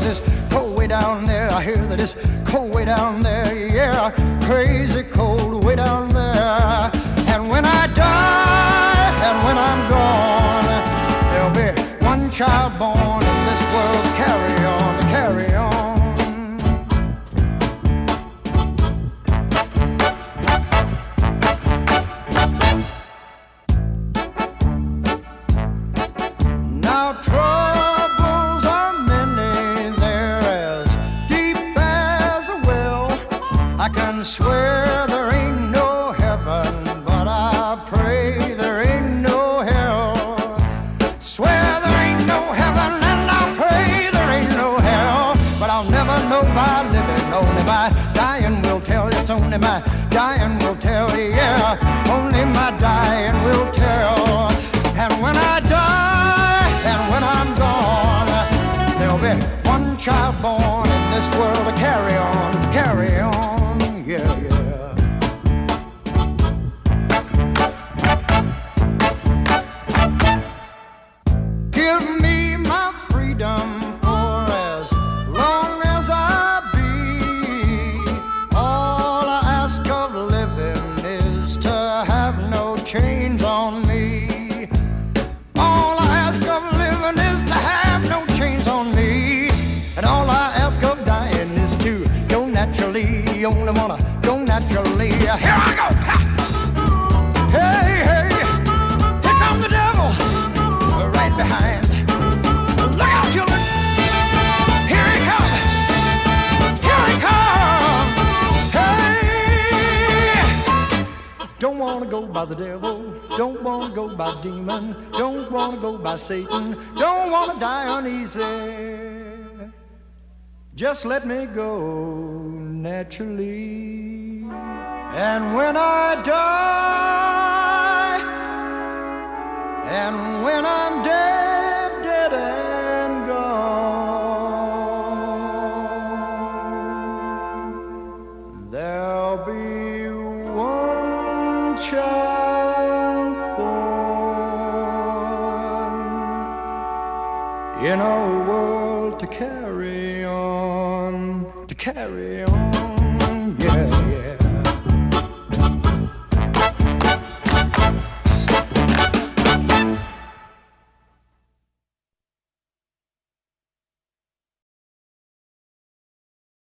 'cause it's cold way down there. I hear that it's cold way down there, yeah, crazy cold way down there. And when I die and when I'm gone, there'll be one child born in this world. Carry on, carry on. Now troubles are many, they're as deep as a well. I can swear there ain't no heaven, but I pray there ain't no hell. Swear there ain't no heaven and I pray there ain't no hell. But I'll never know by living, only by dying will tell. It's only my dying will tell, yeah, only my dying will tell. And when I die and when I'm gone, there'll be one child born in this world to carry on, yeah, yeah. Give me my freedom for as long as I be. All I ask of living is to have no chains on me. All I ask of living is to have no chains on me. And all I ask of dying is to go naturally. You only wanna go naturally. Here I go! Ha! Hey, hey! Here comes the devil! Right behind. Look out, children! Here he comes! Here he comes! Hey! Don't wanna go by the devil. Don't wanna go by demon. Don't wanna go by Satan. Don't wanna die uneasy. Just let me go naturally. And when I die, and when I'm dead, dead and gone, there'll be one child born in a world to carry on, to carry on.